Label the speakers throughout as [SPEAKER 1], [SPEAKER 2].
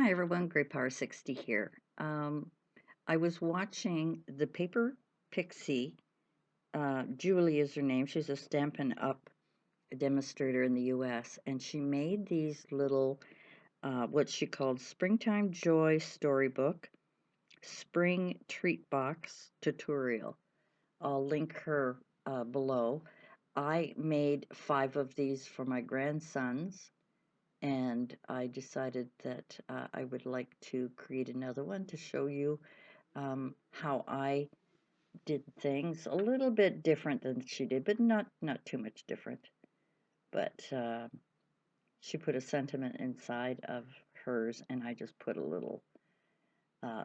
[SPEAKER 1] Hi everyone, Great Power 60 here. I was watching the Paper Pixie. Julie is her name. She's a Stampin' Up demonstrator in the US, and she made these little, what she called Springtime Joy Storybook, Spring Treat Box Tutorial. I'll link her below. I made 5 of these for my grandsons, and I decided that I would like to create another one to show you how I did things a little bit different than she did, but not too much different. But she put a sentiment inside of hers, and I just put a little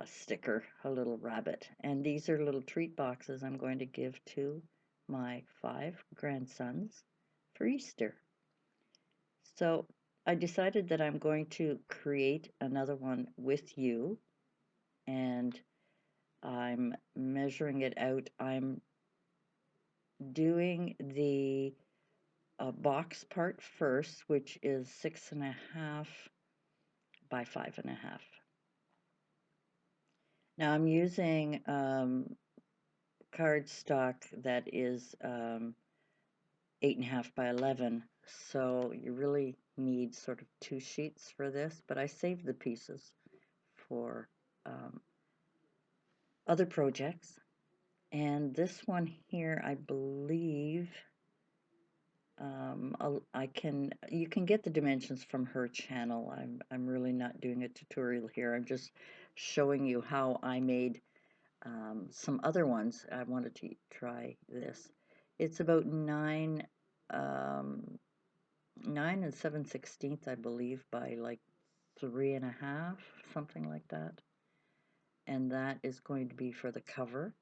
[SPEAKER 1] sticker, a little rabbit. And these are little treat boxes I'm going to give to my 5 grandsons for Easter. So I decided that I'm going to create another one with you, and I'm measuring it out. I'm doing the box part first, which is 6.5 by 5.5. Now I'm using cardstock that is 8.5 by 11, so you really need sort of 2 sheets for this, but I saved the pieces for other projects. And this one here, I believe, you can get the dimensions from her channel. I'm really not doing a tutorial here. I'm just showing you how I made some other ones. I wanted to try this. It's about 9 and 7/16, I believe, by like 3.5, something like that. And that is going to be for the cover.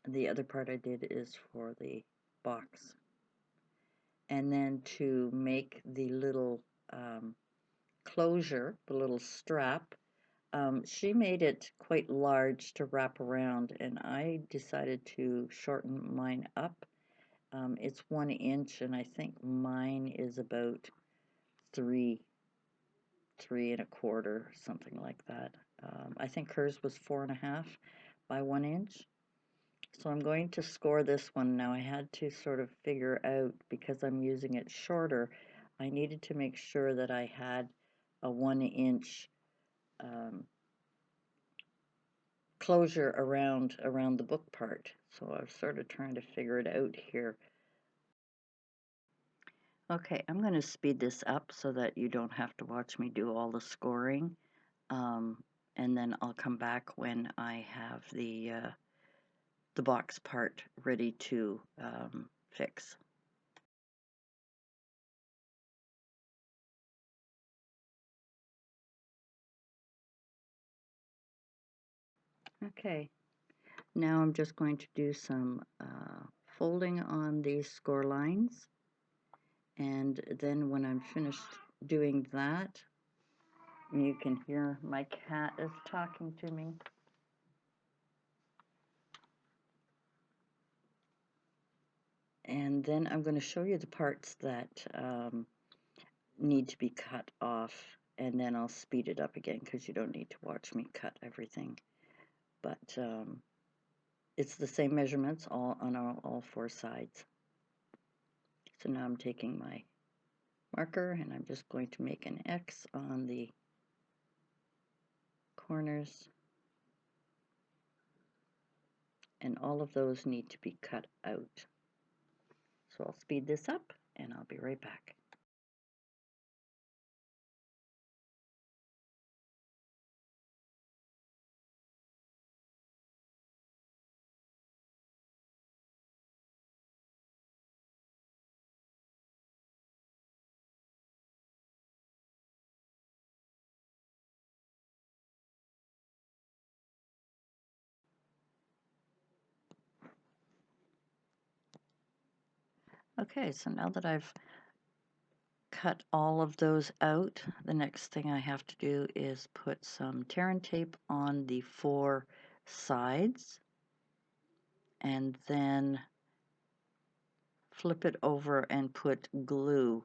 [SPEAKER 1] The other part I did is for the box. And then to make the little closure, the little strap, she made it quite large to wrap around, and I decided to shorten mine up. It's 1 inch, and I think mine is about 3.25, something like that. I think hers was 4.5 by 1 inch. So I'm going to score this one. Now I had to sort of figure out, because I'm using it shorter, I needed to make sure that I had a 1 inch closure around the book part. So I was sort of trying to figure it out here. Okay, I'm going to speed this up so that you don't have to watch me do all the scoring. And then I'll come back when I have the box part ready to fix. Okay, now I'm just going to do some folding on these score lines, and then when I'm finished doing that, you can hear my cat is talking to me. And then I'm going to show you the parts that need to be cut off, and then I'll speed it up again because you don't need to watch me cut everything. But it's the same measurements on all 4 sides. So now I'm taking my marker and I'm just going to make an X on the corners, and all of those need to be cut out. So I'll speed this up and I'll be right back. Okay, so now that I've cut all of those out, the next thing I have to do is put some tear and tape on the 4 sides, and then flip it over and put glue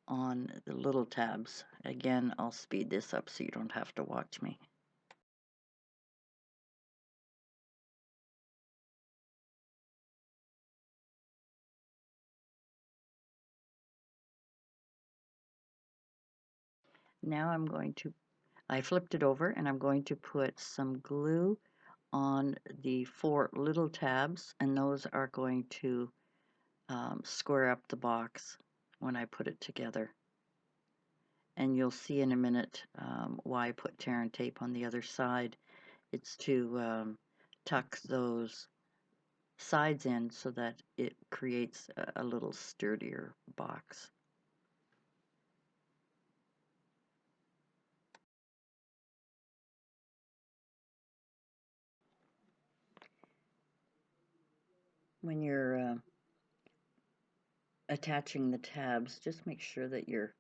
[SPEAKER 1] on the little tabs. Again, I'll speed this up so you don't have to watch me. Now I flipped it over and I'm going to put some glue on the 4 little tabs, and those are going to square up the box when I put it together. And you'll see in a minute why I put tear and tape on the other side. It's to tuck those sides in so that it creates a little sturdier box. When you're attaching the tabs, just make sure that your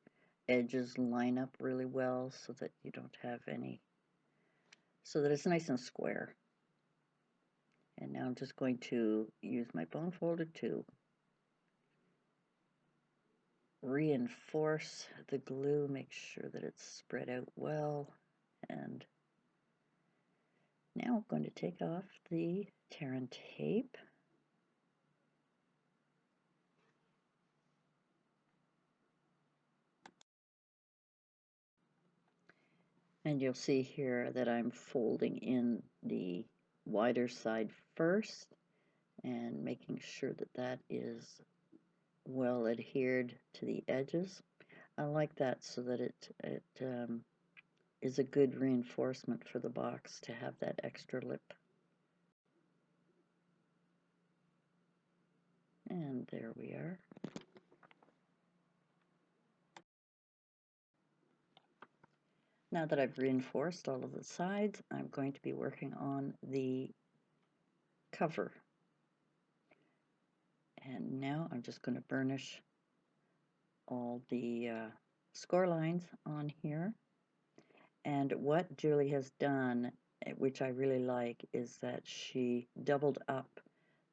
[SPEAKER 1] edges line up really well so that you don't have any, so that it's nice and square. And now I'm just going to use my bone folder to reinforce the glue, make sure that it's spread out well. And now I'm going to take off the tear and tape. And you'll see here that I'm folding in the wider side first and making sure that that is well adhered to the edges. I like that so that it is a good reinforcement for the box to have that extra lip. And there we are. Now that I've reinforced all of the sides, I'm going to be working on the cover. And now I'm just going to burnish all the score lines on here. And what Julie has done, which I really like, is that she doubled up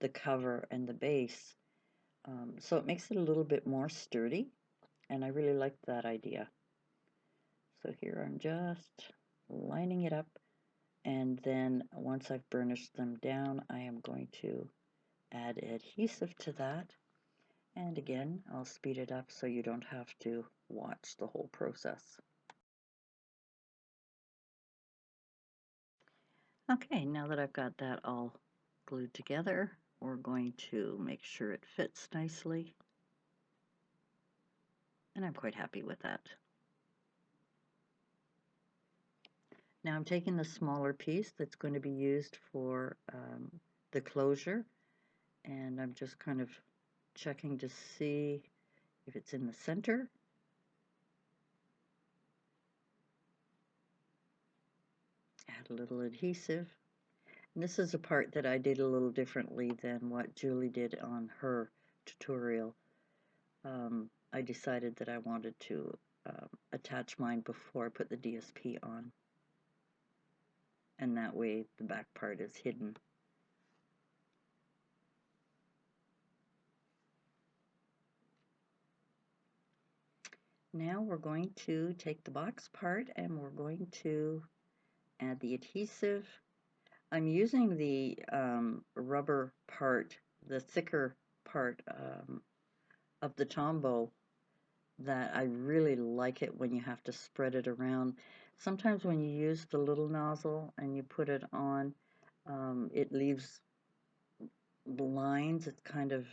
[SPEAKER 1] the cover and the base. So it makes it a little bit more sturdy, and I really like that idea. So here I'm just lining it up, and then once I've burnished them down, I am going to add adhesive to that. And again, I'll speed it up so you don't have to watch the whole process. Okay, now that I've got that all glued together, we're going to make sure it fits nicely. And I'm quite happy with that. Now I'm taking the smaller piece that's going to be used for the closure, and I'm just kind of checking to see if it's in the center. Add a little adhesive. And this is a part that I did a little differently than what Julie did on her tutorial. I decided that I wanted to attach mine before I put the DSP on, and that way the back part is hidden. Now we're going to take the box part and we're going to add the adhesive. I'm using the rubber part, the thicker part of the Tombow, that I really like it when you have to spread it around. Sometimes when you use the little nozzle and you put it on, it leaves lines. It's kind of,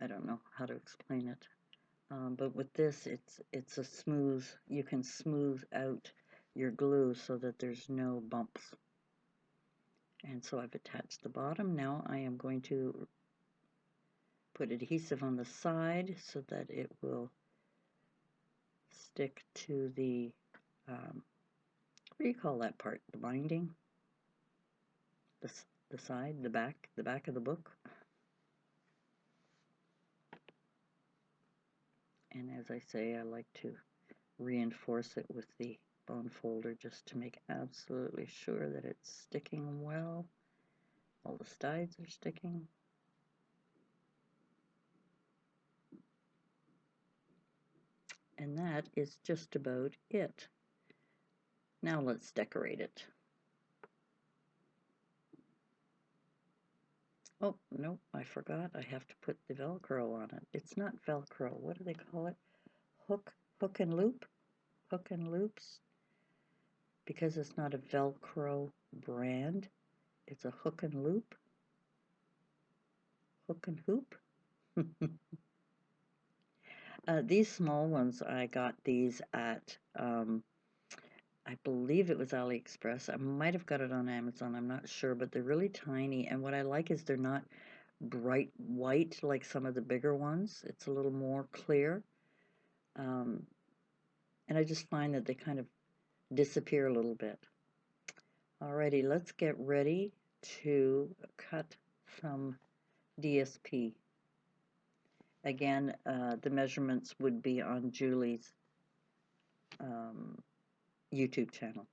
[SPEAKER 1] I don't know how to explain it. But with this, it's a smooth, you can smooth out your glue so that there's no bumps. And so I've attached the bottom. Now I am going to put adhesive on the side so that it will stick to the, what do you call that part? The binding? The side, the back of the book. And as I say, I like to reinforce it with the bone folder just to make absolutely sure that it's sticking well. All the sides are sticking. And that is just about it. Now let's decorate it. Oh, no, I forgot. I have to put the Velcro on it. It's not Velcro. What do they call it? Hook and loop? Hook and loops? Because it's not a Velcro brand. It's a hook and loop. Hook and hoop. These small ones, I got these at, I believe it was AliExpress. I might have got it on Amazon. I'm not sure, but they're really tiny. And what I like is they're not bright white like some of the bigger ones. It's a little more clear. And I just find that they kind of disappear a little bit. Alrighty, let's get ready to cut some DSP. Again, the measurements would be on Julie's YouTube channel.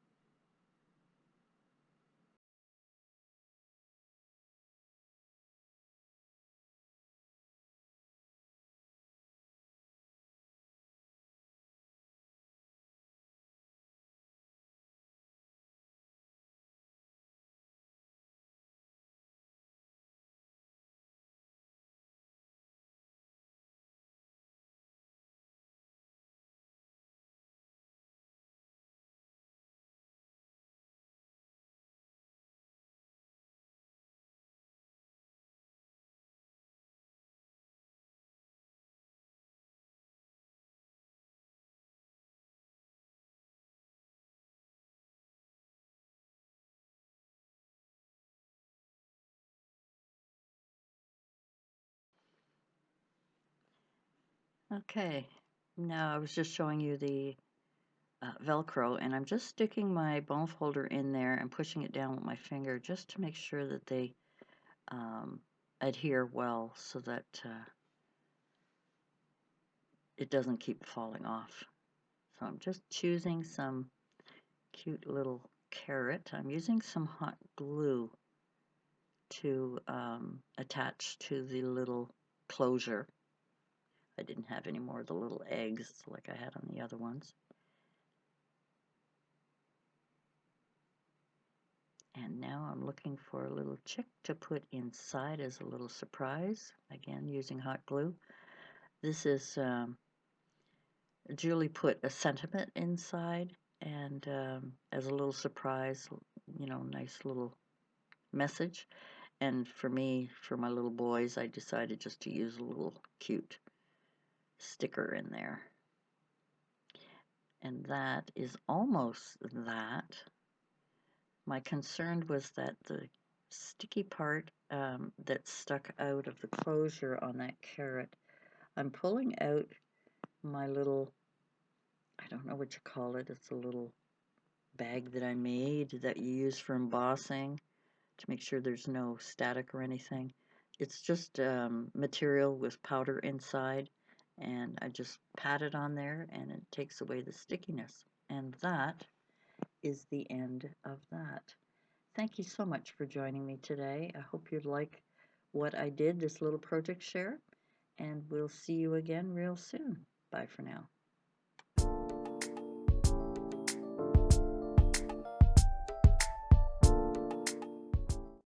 [SPEAKER 1] Okay, now I was just showing you the Velcro, and I'm just sticking my bone folder in there and pushing it down with my finger just to make sure that they adhere well so that it doesn't keep falling off. So I'm just choosing some cute little carrot. I'm using some hot glue to attach to the little closure. I didn't have any more of the little eggs like I had on the other ones. And now I'm looking for a little chick to put inside as a little surprise, again using hot glue. This is, Julie put a sentiment inside, and as a little surprise, you know, nice little message. And for me, for my little boys, I decided just to use a little cute sticker in there. And that is almost that. My concern was that the sticky part that stuck out of the closure on that carrot, I'm pulling out my little, I don't know what you call it, it's a little bag that I made that you use for embossing to make sure there's no static or anything. It's just material with powder inside, and I just pat it on there and it takes away the stickiness. And that is the end of that. Thank you so much for joining me today. I hope you like what I did, this little project share, and we'll see you again real soon. Bye for now.